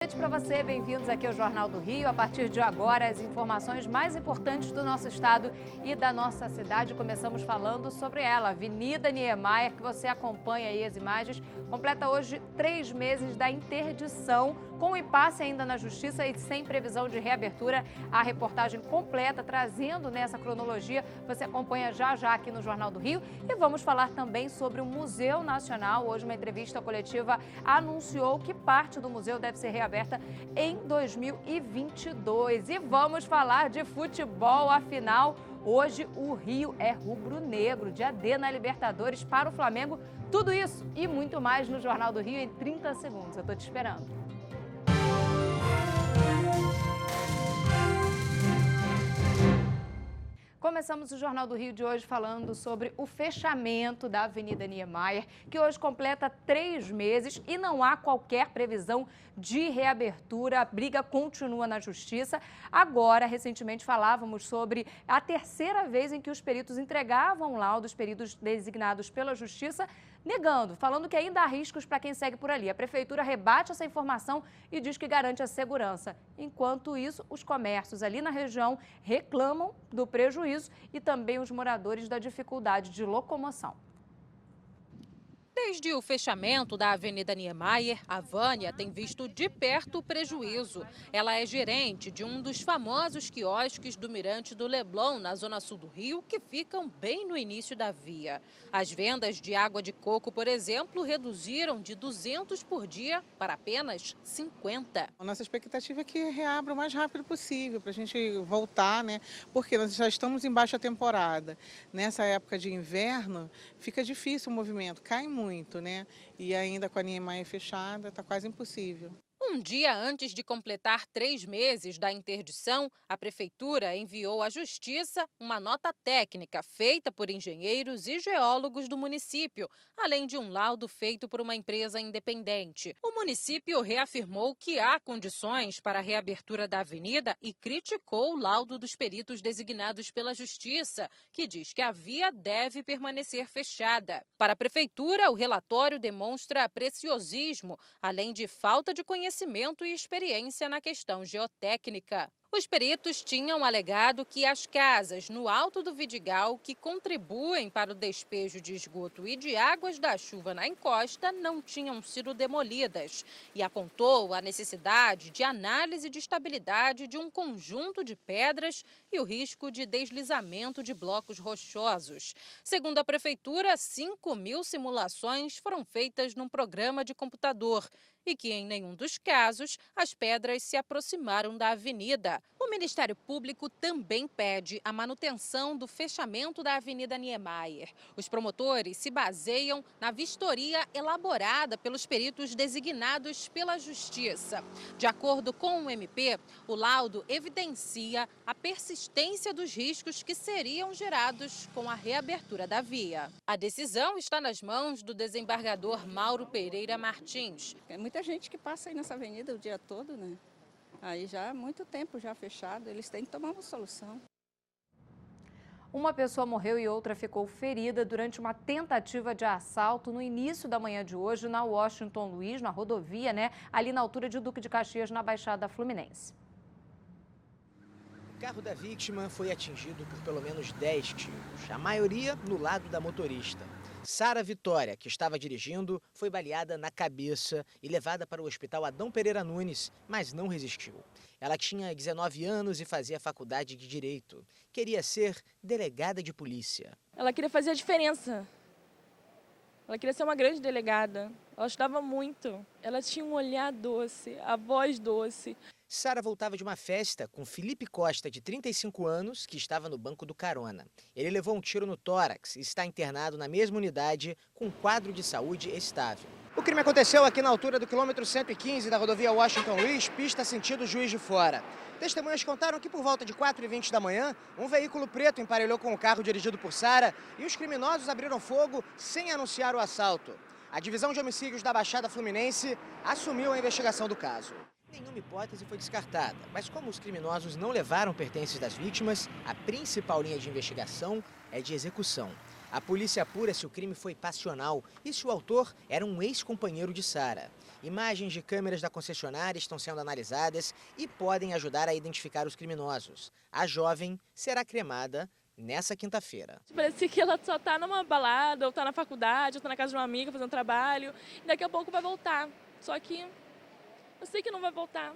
Boa noite para você, bem-vindos aqui ao Jornal do Rio. A partir de agora, as informações mais importantes do nosso estado e da nossa cidade. Começamos falando sobre ela, Avenida Niemeyer, que você acompanha aí as imagens. Completa hoje 3 meses da interdição, com impasse ainda na Justiça e sem previsão de reabertura. A reportagem completa, trazendo nessa cronologia, você acompanha já aqui no Jornal do Rio. E vamos falar também sobre o Museu Nacional. Hoje, uma entrevista coletiva anunciou que parte do museu deve ser reaberta em 2022. E vamos falar de futebol, afinal, hoje o Rio é rubro-negro, dia D na Libertadores para o Flamengo. Tudo isso e muito mais no Jornal do Rio em 30 segundos. Eu tô te esperando. Começamos o Jornal do Rio de hoje falando sobre o fechamento da Avenida Niemeyer, que hoje completa 3 meses e não há qualquer previsão de reabertura. A briga continua na Justiça. Agora, recentemente, falávamos sobre a terceira vez em que os peritos entregavam laudos, peritos designados pela Justiça, negando, falando que ainda há riscos para quem segue por ali. A Prefeitura rebate essa informação e diz que garante a segurança. Enquanto isso, os comércios ali na região reclamam do prejuízo e também os moradores da dificuldade de locomoção. Desde o fechamento da Avenida Niemeyer, a Vânia tem visto de perto o prejuízo. Ela é gerente de um dos famosos quiosques do Mirante do Leblon, na zona sul do Rio, que ficam bem no início da via. As vendas de água de coco, por exemplo, reduziram de 200 por dia para apenas 50. A nossa expectativa é que reabra o mais rápido possível, para a gente voltar, né? Porque nós já estamos em baixa temporada. Nessa época de inverno, fica difícil o movimento, cai muito, né? E ainda com a Niemeyer fechada, está quase impossível. Um dia antes de completar 3 meses da interdição, a Prefeitura enviou à Justiça uma nota técnica feita por engenheiros e geólogos do município, além de um laudo feito por uma empresa independente. O município reafirmou que há condições para a reabertura da avenida e criticou o laudo dos peritos designados pela Justiça, que diz que a via deve permanecer fechada. Para a Prefeitura, o relatório demonstra preciosismo, além de falta de conhecimento e experiência na questão geotécnica. Os peritos tinham alegado que as casas no alto do Vidigal, que contribuem para o despejo de esgoto e de águas da chuva na encosta, não tinham sido demolidas e apontou a necessidade de análise de estabilidade de um conjunto de pedras e o risco de deslizamento de blocos rochosos. Segundo a Prefeitura, 5.000 simulações foram feitas num programa de computador e que, em nenhum dos casos, as pedras se aproximaram da avenida. O Ministério Público também pede a manutenção do fechamento da Avenida Niemeyer. Os promotores se baseiam na vistoria elaborada pelos peritos designados pela Justiça. De acordo com o MP, o laudo evidencia a persistência dos riscos que seriam gerados com a reabertura da via. A decisão está nas mãos do desembargador Mauro Pereira Martins. É muita gente que passa aí nessa avenida o dia todo, né? Aí já há muito tempo já fechado, eles têm que tomar uma solução. Uma pessoa morreu e outra ficou ferida durante uma tentativa de assalto no início da manhã de hoje na Washington Luiz, na rodovia, ali na altura de Duque de Caxias, na Baixada Fluminense. O carro da vítima foi atingido por pelo menos 10 tiros, a maioria no lado da motorista. Sara Vitória, que estava dirigindo, foi baleada na cabeça e levada para o hospital Adão Pereira Nunes, mas não resistiu. Ela tinha 19 anos e fazia faculdade de Direito. Queria ser delegada de polícia. Ela queria fazer a diferença. Ela queria ser uma grande delegada. Ela estudava muito. Ela tinha um olhar doce, a voz doce. Sara voltava de uma festa com Felipe Costa, de 35 anos, que estava no banco do carona. Ele levou um tiro no tórax e está internado na mesma unidade com um quadro de saúde estável. O crime aconteceu aqui na altura do quilômetro 115 da rodovia Washington Luiz, pista sentido Juiz de Fora. Testemunhas contaram que por volta de 4h20 da manhã, um veículo preto emparelhou com o carro dirigido por Sara e os criminosos abriram fogo sem anunciar o assalto. A Divisão de Homicídios da Baixada Fluminense assumiu a investigação do caso. Nenhuma hipótese foi descartada, mas como os criminosos não levaram pertences das vítimas, a principal linha de investigação é de execução. A polícia apura se o crime foi passional e se o autor era um ex-companheiro de Sara. Imagens de câmeras da concessionária estão sendo analisadas e podem ajudar a identificar os criminosos. A jovem será cremada nessa quinta-feira. Parecia que ela só tá numa balada, ou tá na faculdade, ou tá na casa de uma amiga fazendo trabalho, e daqui a pouco vai voltar. Só que eu sei que não vai voltar.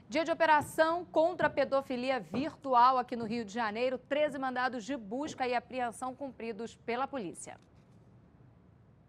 Dia de operação contra a pedofilia virtual aqui no Rio de Janeiro, 13 mandados de busca e apreensão cumpridos pela polícia.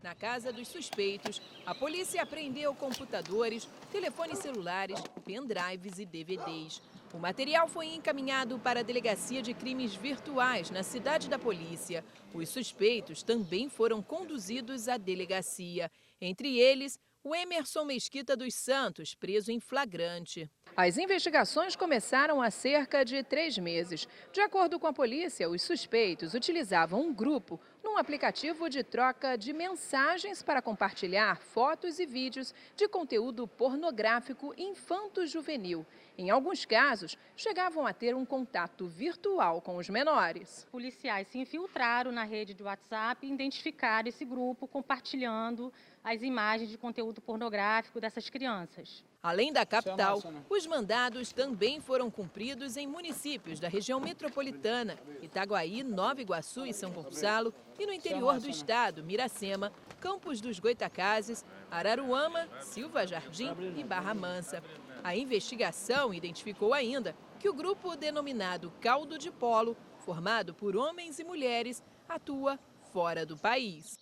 Na casa dos suspeitos, a polícia apreendeu computadores, telefones celulares, pendrives e DVDs. O material foi encaminhado para a Delegacia de Crimes Virtuais, na Cidade da Polícia. Os suspeitos também foram conduzidos à delegacia. Entre eles, o Emerson Mesquita dos Santos, preso em flagrante. As investigações começaram há cerca de 3 meses. De acordo com a polícia, os suspeitos utilizavam um grupo num aplicativo de troca de mensagens para compartilhar fotos e vídeos de conteúdo pornográfico infanto-juvenil. Em alguns casos, chegavam a ter um contato virtual com os menores. Policiais se infiltraram na rede de WhatsApp e identificaram esse grupo compartilhando as imagens de conteúdo pornográfico dessas crianças. Além da capital, os mandados também foram cumpridos em municípios da região metropolitana, Itaguaí, Nova Iguaçu e São Gonçalo, e no interior do estado, Miracema, Campos dos Goitacazes, Araruama, Silva Jardim e Barra Mansa. A investigação identificou ainda que o grupo denominado Caldo de Polo, formado por homens e mulheres, atua fora do país.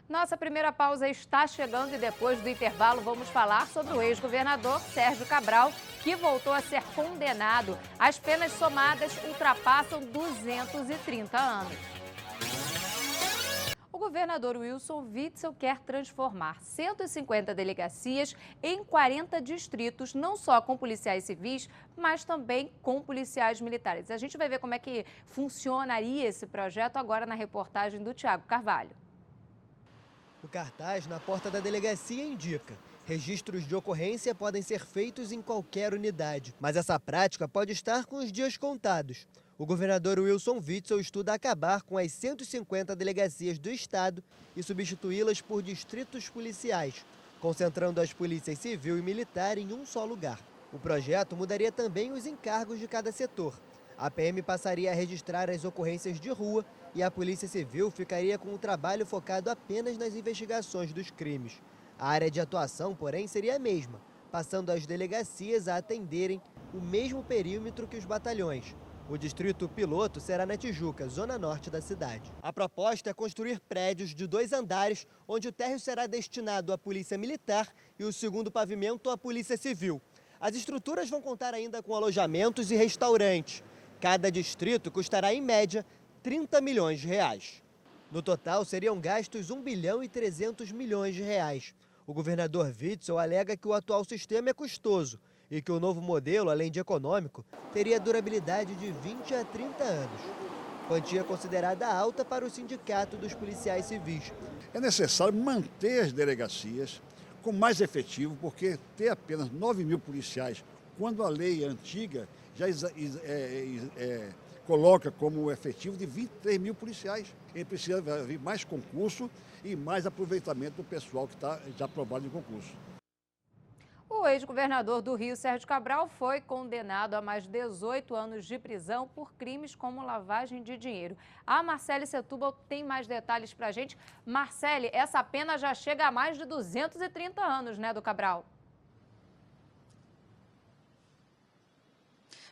Nossa primeira pausa está chegando e depois do intervalo vamos falar sobre o ex-governador Sérgio Cabral, que voltou a ser condenado. As penas somadas ultrapassam 230 anos. O governador Wilson Witzel quer transformar 150 delegacias em 40 distritos, não só com policiais civis, mas também com policiais militares. A gente vai ver como é que funcionaria esse projeto agora na reportagem do Tiago Carvalho. O cartaz na porta da delegacia indica: registros de ocorrência podem ser feitos em qualquer unidade, mas essa prática pode estar com os dias contados. O governador Wilson Witzel estuda acabar com as 150 delegacias do estado e substituí-las por distritos policiais, concentrando as polícias civil e militar em um só lugar. O projeto mudaria também os encargos de cada setor. A PM passaria a registrar as ocorrências de rua e a Polícia Civil ficaria com o trabalho focado apenas nas investigações dos crimes. A área de atuação, porém, seria a mesma, passando as delegacias a atenderem o mesmo perímetro que os batalhões. O distrito piloto será na Tijuca, zona norte da cidade. A proposta é construir prédios de 2 andares, onde o térreo será destinado à Polícia Militar e o segundo pavimento à Polícia Civil. As estruturas vão contar ainda com alojamentos e restaurantes. Cada distrito custará, em média, 30 milhões de reais. No total, seriam gastos 1 bilhão e 300 milhões de reais. O governador Witzel alega que o atual sistema é custoso e que o novo modelo, além de econômico, teria durabilidade de 20 a 30 anos. Quantia considerada alta para o Sindicato dos Policiais Civis. É necessário manter as delegacias com mais efetivo, porque ter apenas 9 mil policiais, quando a lei antiga já coloca como efetivo de 23 mil policiais. Ele precisa haver mais concurso e mais aproveitamento do pessoal que está já aprovado em concurso. O ex-governador do Rio, Sérgio Cabral, foi condenado a mais 18 anos de prisão por crimes como lavagem de dinheiro. A Marcele Setúbal tem mais detalhes para a gente. Marcele, essa pena já chega a mais de 230 anos, né, do Cabral?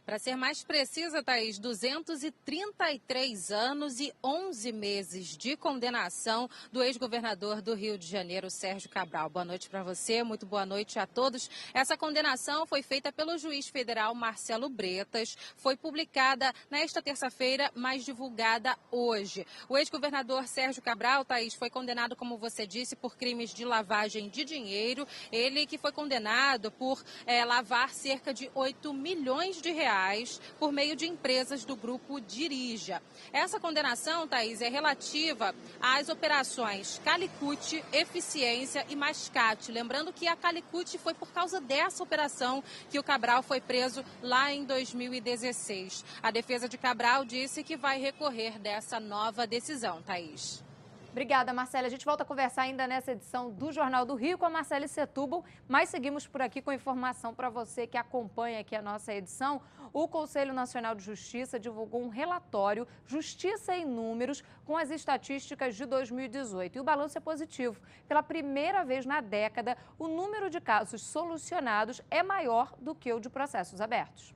Para ser mais precisa, Thaís, 233 anos e 11 meses de condenação do ex-governador do Rio de Janeiro, Sérgio Cabral. Boa noite para você, muito boa noite a todos. Essa condenação foi feita pelo juiz federal Marcelo Bretas, foi publicada nesta terça-feira, mas divulgada hoje. O ex-governador Sérgio Cabral, Thaís, foi condenado, como você disse, por crimes de lavagem de dinheiro. Ele que foi condenado por lavar cerca de 8 milhões de reais estatais por meio de empresas do grupo Dirija. Essa condenação, Thaís, é relativa às operações Calicut, Eficiência e Mascate. Lembrando que a Calicut foi por causa dessa operação que o Cabral foi preso lá em 2016. A defesa de Cabral disse que vai recorrer dessa nova decisão, Thaís. Obrigada, Marcela. A gente volta a conversar ainda nessa edição do Jornal do Rio com a Marcela Setúbal, mas seguimos por aqui com informação para você que acompanha aqui a nossa edição. O Conselho Nacional de Justiça divulgou um relatório Justiça em Números com as estatísticas de 2018 e o balanço é positivo. Pela primeira vez na década, o número de casos solucionados é maior do que o de processos abertos.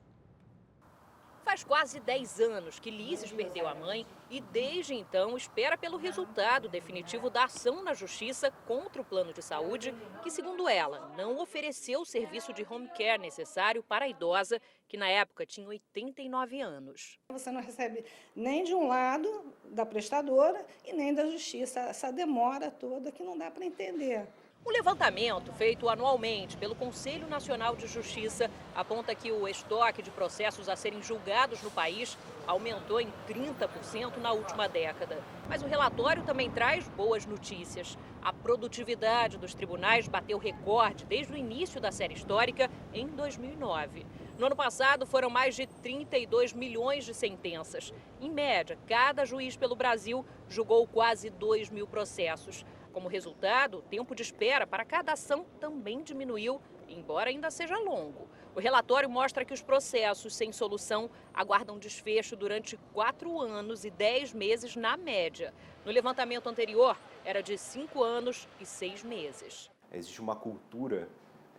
Faz quase 10 anos que Lises perdeu a mãe e, desde então, espera pelo resultado definitivo da ação na Justiça contra o plano de saúde, que, segundo ela, não ofereceu o serviço de home care necessário para a idosa, que na época tinha 89 anos. Você não recebe nem de um lado da prestadora e nem da Justiça, essa demora toda que não dá para entender. Um levantamento feito anualmente pelo Conselho Nacional de Justiça aponta que o estoque de processos a serem julgados no país aumentou em 30% na última década. Mas o relatório também traz boas notícias. A produtividade dos tribunais bateu recorde desde o início da série histórica em 2009. No ano passado, foram mais de 32 milhões de sentenças. Em média, cada juiz pelo Brasil julgou quase 2 mil processos. Como resultado, o tempo de espera para cada ação também diminuiu, embora ainda seja longo. O relatório mostra que os processos sem solução aguardam desfecho durante 4 anos e 10 meses na média. No levantamento anterior, era de 5 anos e 6 meses. Existe uma cultura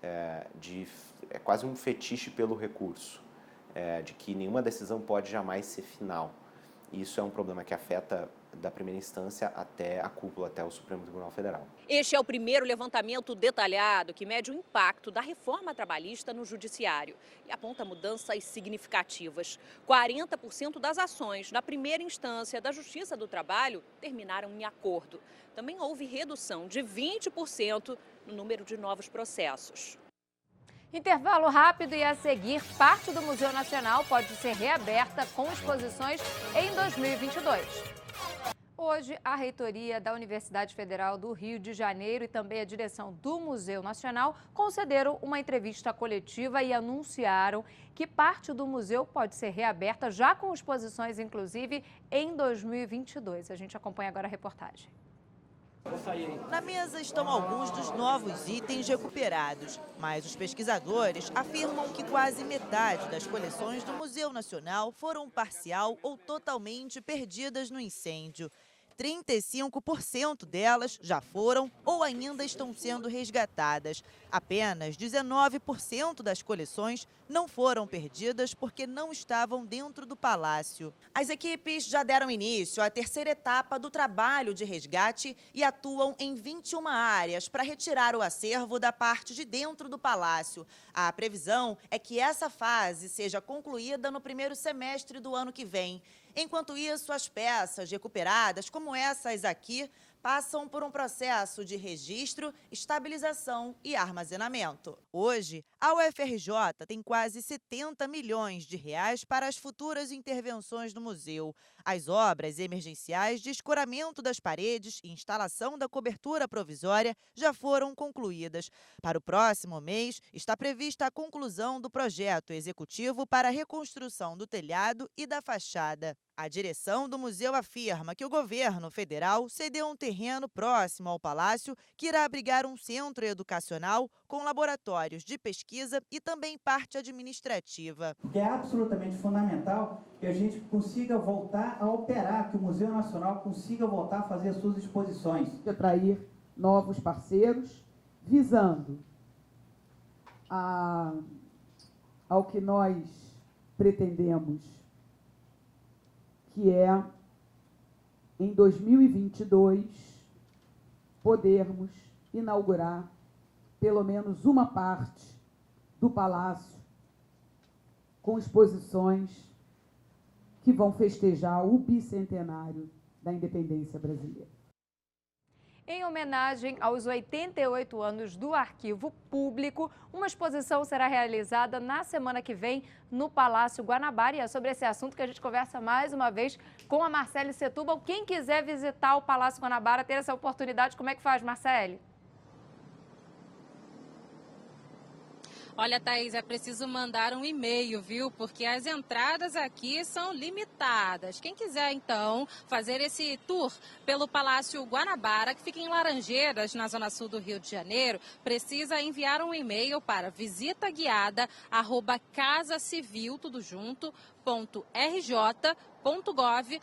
é quase um fetiche pelo recurso, de que nenhuma decisão pode jamais ser final. E isso é um problema que afeta da primeira instância até a cúpula, até o Supremo Tribunal Federal. Este é o primeiro levantamento detalhado que mede o impacto da reforma trabalhista no judiciário e aponta mudanças significativas. 40% das ações na primeira instância da Justiça do Trabalho terminaram em acordo. Também houve redução de 20% no número de novos processos. Intervalo rápido e a seguir, parte do Museu Nacional pode ser reaberta com exposições em 2022. Hoje, a reitoria da Universidade Federal do Rio de Janeiro e também a direção do Museu Nacional concederam uma entrevista coletiva e anunciaram que parte do museu pode ser reaberta já com exposições, inclusive, em 2022. A gente acompanha agora a reportagem. Na mesa estão alguns dos novos itens recuperados, mas os pesquisadores afirmam que quase metade das coleções do Museu Nacional foram parcial ou totalmente perdidas no incêndio. 35% delas já foram ou ainda estão sendo resgatadas. Apenas 19% das coleções não foram perdidas porque não estavam dentro do palácio. As equipes já deram início à terceira etapa do trabalho de resgate e atuam em 21 áreas para retirar o acervo da parte de dentro do palácio. A previsão é que essa fase seja concluída no primeiro semestre do ano que vem. Enquanto isso, as peças recuperadas, como essas aqui, passam por um processo de registro, estabilização e armazenamento. Hoje, a UFRJ tem quase 70 milhões de reais para as futuras intervenções no museu. As obras emergenciais de escoramento das paredes e instalação da cobertura provisória já foram concluídas. Para o próximo mês, está prevista a conclusão do projeto executivo para a reconstrução do telhado e da fachada. A direção do museu afirma que o governo federal cedeu um terreno próximo ao palácio que irá abrigar um centro educacional com laboratórios de pesquisa e também parte administrativa. O que é absolutamente fundamental é que a gente consiga voltar a operar, que o Museu Nacional consiga voltar a fazer as suas exposições. Atrair novos parceiros, visando ao que nós pretendemos, que é, em 2022, podermos inaugurar pelo menos uma parte do Palácio com exposições que vão festejar o bicentenário da independência brasileira. Em homenagem aos 88 anos do Arquivo Público, uma exposição será realizada na semana que vem no Palácio Guanabara. E é sobre esse assunto que a gente conversa mais uma vez com a Marcele Setúbal. Quem quiser visitar o Palácio Guanabara, ter essa oportunidade, como é que faz, Marcele? Olha, Thaís, é preciso mandar um e-mail, viu? Porque as entradas aqui são limitadas. Quem quiser, então, fazer esse tour pelo Palácio Guanabara, que fica em Laranjeiras, na zona sul do Rio de Janeiro, precisa enviar um e-mail para visitaguiada@casacivil.rj.gov.br.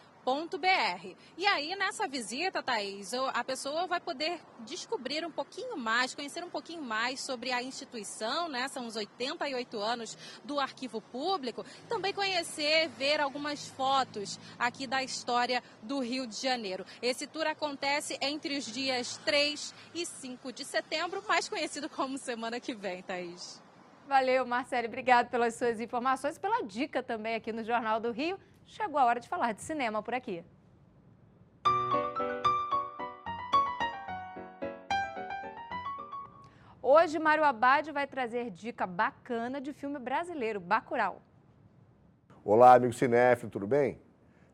E aí, nessa visita, Thaís, a pessoa vai poder descobrir um pouquinho mais, conhecer um pouquinho mais sobre a instituição, né? São os 88 anos do Arquivo Público. Também conhecer, ver algumas fotos aqui da história do Rio de Janeiro. Esse tour acontece entre os dias 3 e 5 de setembro, mais conhecido como semana que vem, Thaís. Valeu, Marcele. Obrigado pelas suas informações, pela dica também aqui no Jornal do Rio. Chegou a hora de falar de cinema por aqui. Hoje, Mário Abad vai trazer dica bacana de filme brasileiro, Bacurau. Olá, amigo cinéfilo, tudo bem?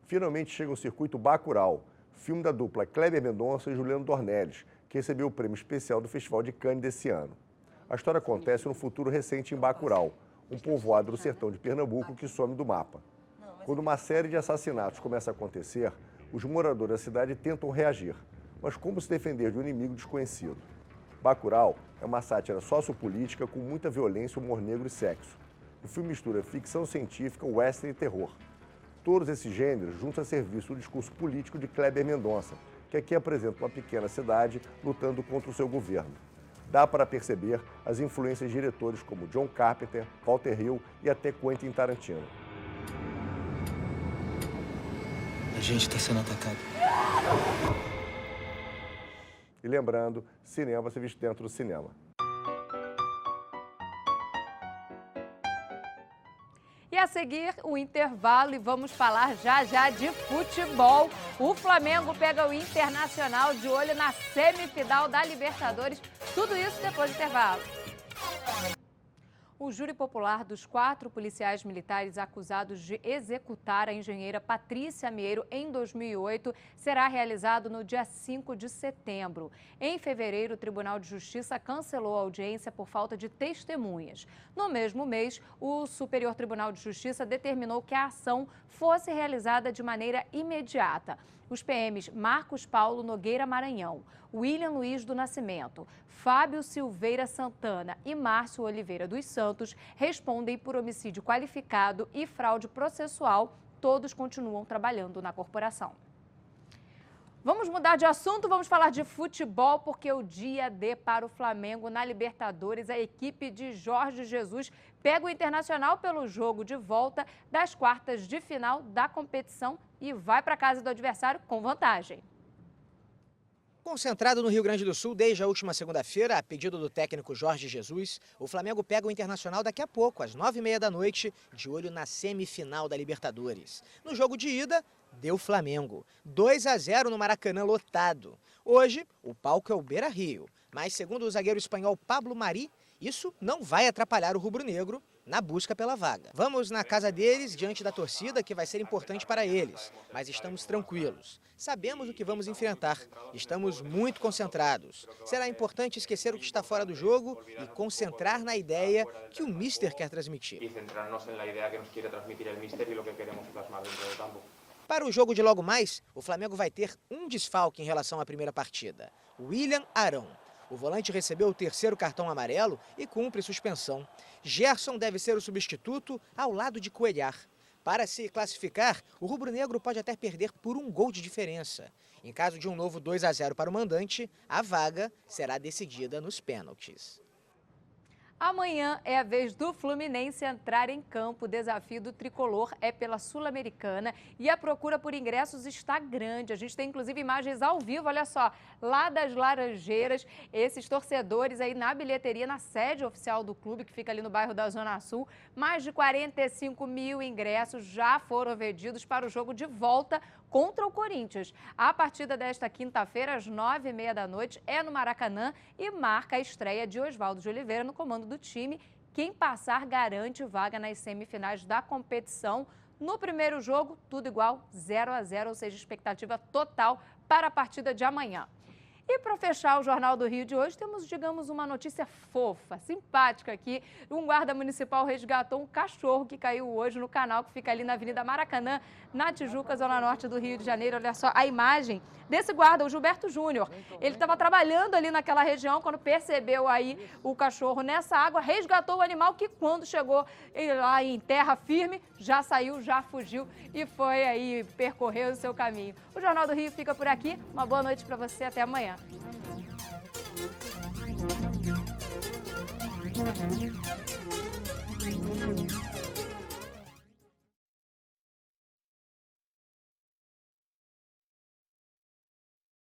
Finalmente chega o circuito Bacurau, filme da dupla Kleber Mendonça e Juliano Dornelles, que recebeu o prêmio especial do Festival de Cannes desse ano. A história acontece no futuro recente em Bacurau, um povoado do sertão de Pernambuco que some do mapa. Quando uma série de assassinatos começa a acontecer, os moradores da cidade tentam reagir, mas como se defender de um inimigo desconhecido? Bacurau é uma sátira sociopolítica com muita violência, humor negro e sexo. O filme mistura ficção científica, western e terror. Todos esses gêneros juntam a serviço do discurso político de Kleber Mendonça, que aqui apresenta uma pequena cidade lutando contra o seu governo. Dá para perceber as influências de diretores como John Carpenter, Walter Hill e até Quentin Tarantino. A gente está sendo atacado. E lembrando, cinema você visto dentro do cinema. E a seguir, o intervalo, e vamos falar já de futebol. O Flamengo pega o Internacional de olho na semifinal da Libertadores. Tudo isso depois do intervalo. O júri popular dos 4 policiais militares acusados de executar a engenheira Patrícia Mieiro em 2008 será realizado no dia 5 de setembro. Em fevereiro, o Tribunal de Justiça cancelou a audiência por falta de testemunhas. No mesmo mês, o Superior Tribunal de Justiça determinou que a ação fosse realizada de maneira imediata. Os PMs Marcos Paulo Nogueira Maranhão, William Luiz do Nascimento, Fábio Silveira Santana e Márcio Oliveira dos Santos respondem por homicídio qualificado e fraude processual. Todos continuam trabalhando na corporação. Vamos mudar de assunto, vamos falar de futebol, porque o dia D para o Flamengo na Libertadores, a equipe de Jorge Jesus pega o Internacional pelo jogo de volta das quartas de final da competição e vai para a casa do adversário com vantagem. Concentrado no Rio Grande do Sul desde a última segunda-feira, a pedido do técnico Jorge Jesus, o Flamengo pega o Internacional daqui a pouco, às 9h30 da noite, de olho na semifinal da Libertadores. No jogo de ida, deu Flamengo. 2-0 no Maracanã lotado. Hoje, o palco é o Beira-Rio, mas segundo o zagueiro espanhol Pablo Mari, isso não vai atrapalhar o rubro-negro na busca pela vaga. Vamos na casa deles, diante da torcida, que vai ser importante para eles, mas estamos tranquilos. Sabemos o que vamos enfrentar, estamos muito concentrados. Será importante esquecer o que está fora do jogo e concentrar na ideia que o míster quer transmitir. Para o jogo de logo mais, o Flamengo vai ter um desfalque em relação à primeira partida: William Arão. O volante recebeu o 3º cartão amarelo e cumpre suspensão. Gerson deve ser o substituto ao lado de Cuellar. Para se classificar, o rubro-negro pode até perder por um gol de diferença. Em caso de um novo 2-0 para o mandante, a vaga será decidida nos pênaltis. Amanhã é a vez do Fluminense entrar em campo. O desafio do tricolor é pela Sul-Americana e a procura por ingressos está grande. A gente tem inclusive imagens ao vivo, olha só, lá das Laranjeiras, esses torcedores aí na bilheteria, na sede oficial do clube, que fica ali no bairro da Zona Sul. Mais de 45 mil ingressos já foram vendidos para o jogo de volta contra o Corinthians. A partida desta quinta-feira, às 9h30 da noite, é no Maracanã e marca a estreia de Oswaldo de Oliveira no comando do time. Quem passar garante vaga nas semifinais da competição. No primeiro jogo, tudo igual, 0-0, ou seja, expectativa total para a partida de amanhã. E para fechar o Jornal do Rio de hoje, temos, digamos, uma notícia fofa, simpática aqui. Um guarda municipal resgatou um cachorro que caiu hoje no canal que fica ali na Avenida Maracanã, na Tijuca, zona norte do Rio de Janeiro. Olha só a imagem desse guarda, o Gilberto Júnior. Ele estava trabalhando ali naquela região quando percebeu aí o cachorro nessa água, resgatou o animal que quando chegou lá em terra firme, já saiu, já fugiu e foi aí percorrer o seu caminho. O Jornal do Rio fica por aqui. Uma boa noite para você, até amanhã. Thank you.